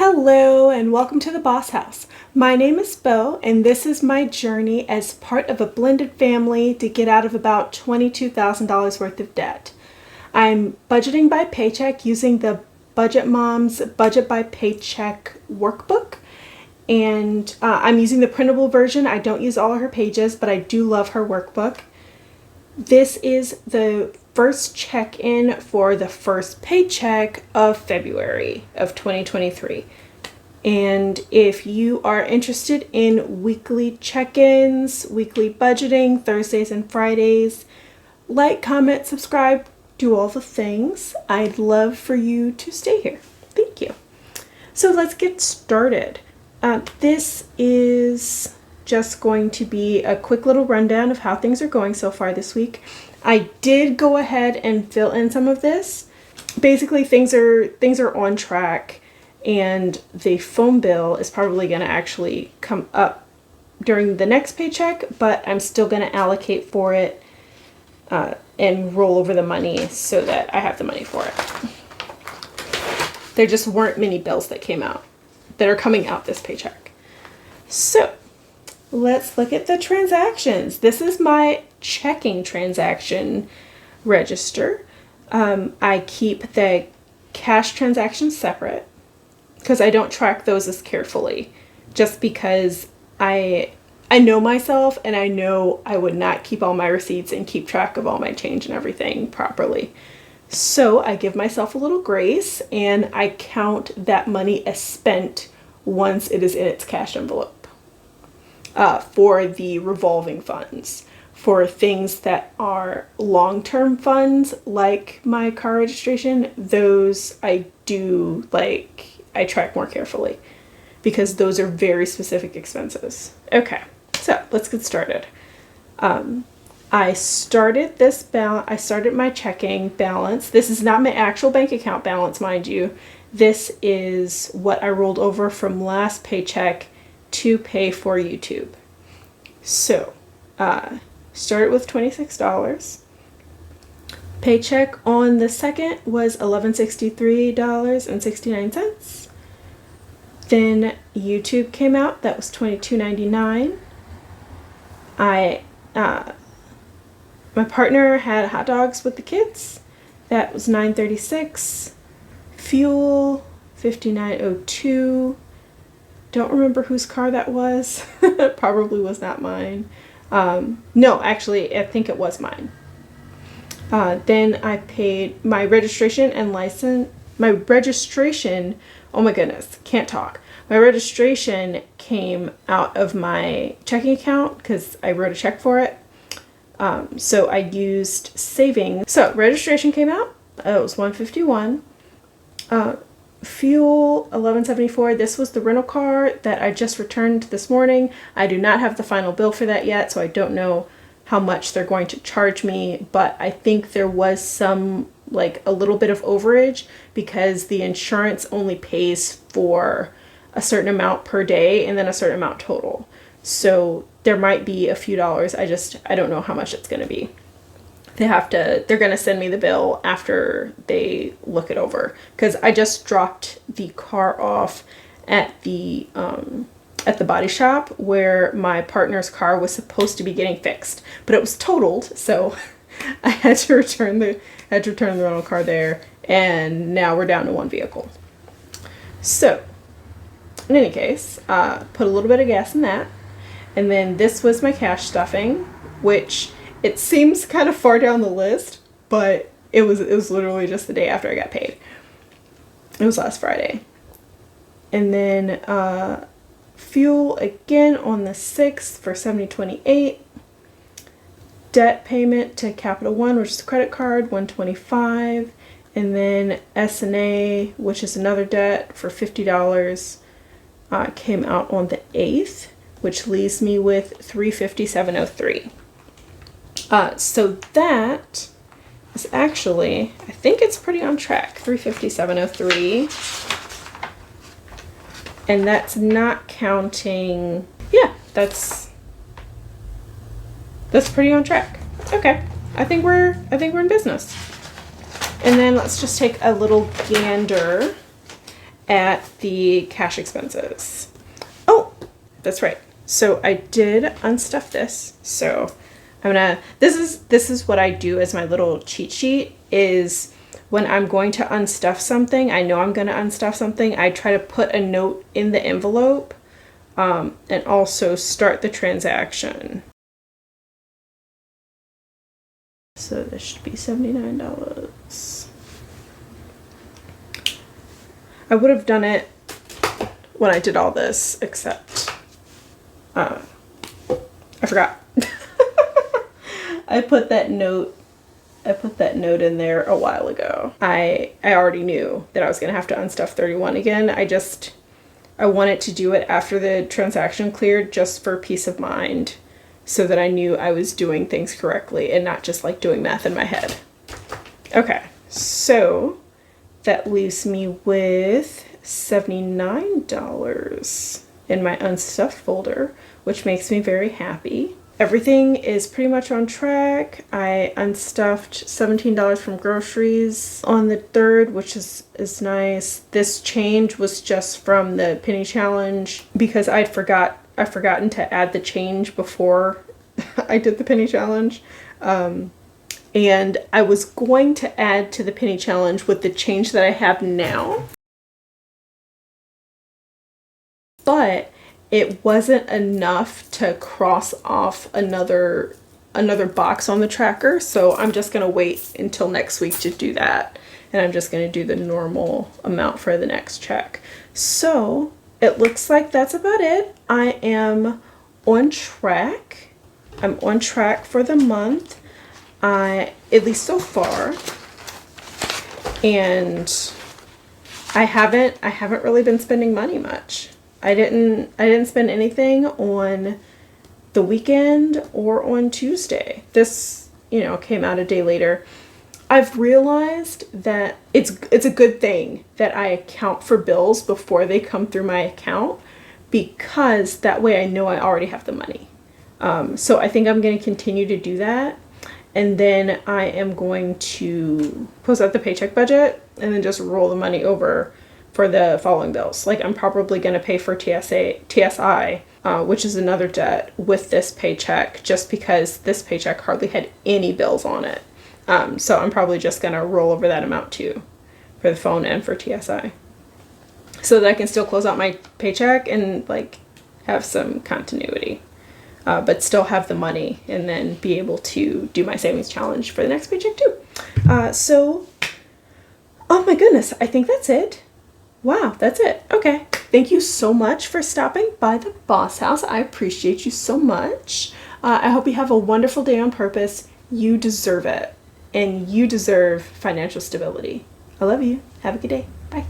Hello and welcome to the Boss House. My name is Bo and this is my journey as part of a blended family to get out of about $22,000 worth of debt. I'm budgeting by paycheck using the Budget Mom's Budget by Paycheck workbook, and I'm using the printable version. I don't use all of her pages, but I do love her workbook. This is the first check-in for the first paycheck of February of 2023. And if you are interested in weekly check-ins, weekly budgeting, Thursdays and Fridays, like, comment, subscribe, do all the things. I'd love for you to stay here. Thank you. So let's get started. This is just going to be a quick little rundown of how things are going so far this week. I did go ahead and fill in some of this. Basically, things are on track, and the phone bill is probably going to actually come up during the next paycheck, but I'm still going to allocate for it and roll over the money so that I have the money for it. There just weren't many bills that are coming out this paycheck. So let's look at the transactions. This is my checking transaction register. I keep the cash transactions separate because I don't track those as carefully, just because I know myself and I know I would not keep all my receipts and keep track of all my change and everything properly. So I give myself a little grace and I count that money as spent once it is in its cash envelope. For the revolving funds. For things that are long-term funds, like my car registration, those I track more carefully because those are very specific expenses. Okay, so let's get started. I started my checking balance. This is not my actual bank account balance, mind you. This is what I rolled over from last paycheck to pay for YouTube. So, started with $26. Paycheck on the 2nd was $1163.69. Then YouTube came out. That was $22.99. My partner had hot dogs with the kids. That was $9.36. Fuel, $59.02. Don't remember whose car that was. Probably was not mine. No, actually, I think it was mine. Then I paid my registration and license. My registration, oh my goodness, can't talk. My registration came out of my checking account because I wrote a check for it. So I used savings. So registration came out. It was $151. Fuel, $11.74. This was the rental car that I just returned this morning. I do not have the final bill for that yet, so I don't know how much they're going to charge me, but I think there was some, a little bit of overage because the insurance only pays for a certain amount per day and then a certain amount total. So there might be a few dollars. I don't know how much it's going to be. They're going to send me the bill after they look it over, because I just dropped the car off at the body shop where my partner's car was supposed to be getting fixed, but it was totaled, so I had to return the rental car there, and now we're down to one vehicle. So in any case, put a little bit of gas in that, and then this was my cash stuffing, which it seems kind of far down the list, but it was literally just the day after I got paid. It was last Friday. And then fuel again on the 6th for $70.28. Debt payment to Capital One, which is a credit card, $125. And then S&A, which is another debt, for $50, came out on the 8th, which leaves me with $357.03. So that is actually, I think it's pretty on track, $357.03. And that's not counting, yeah, that's pretty on track. Okay, I think we're in business. And then let's just take a little gander at the cash expenses. Oh, that's right. So I did unstuff this. So this is what I do as my little cheat sheet is when I'm going to unstuff something, I know I'm going to unstuff something, I try to put a note in the envelope and also start the transaction. So this should be $79. I would have done it when I did all this, except I forgot. I put that note in there a while ago. I already knew that I was gonna have to unstuff 31 again. I wanted to do it after the transaction cleared just for peace of mind, so that I knew I was doing things correctly and not just like doing math in my head. Okay, so that leaves me with $79 in my unstuffed folder, which makes me very happy. Everything is pretty much on track. I unstuffed $17 from groceries on the 3rd, which is nice. This change was just from the penny challenge because I've forgotten to add the change before I did the penny challenge. And I was going to add to the penny challenge with the change that I have now, but it wasn't enough to cross off another box on the tracker. So I'm just gonna wait until next week to do that. And I'm just gonna do the normal amount for the next check. So it looks like that's about it. I am on track. I'm on track for the month, at least so far. And I haven't really been spending money much. I didn't spend anything on the weekend or on Tuesday. This, came out a day later. I've realized that it's a good thing that I account for bills before they come through my account, because that way I know I already have the money. So I think I'm going to continue to do that. And then I am going to post out the paycheck budget and then just roll the money over for the following bills. Like I'm probably going to pay for TSI, which is another debt, with this paycheck, just because this paycheck hardly had any bills on it. So I'm probably just going to roll over that amount too for the phone and for TSI, so that I can still close out my paycheck and like have some continuity, but still have the money and then be able to do my savings challenge for the next paycheck too. So, oh my goodness, I think that's it. Wow, that's it. Okay. Thank you so much for stopping by the Boss House. I appreciate you so much. I hope you have a wonderful day on purpose. You deserve it. And you deserve financial stability. I love you. Have a good day. Bye.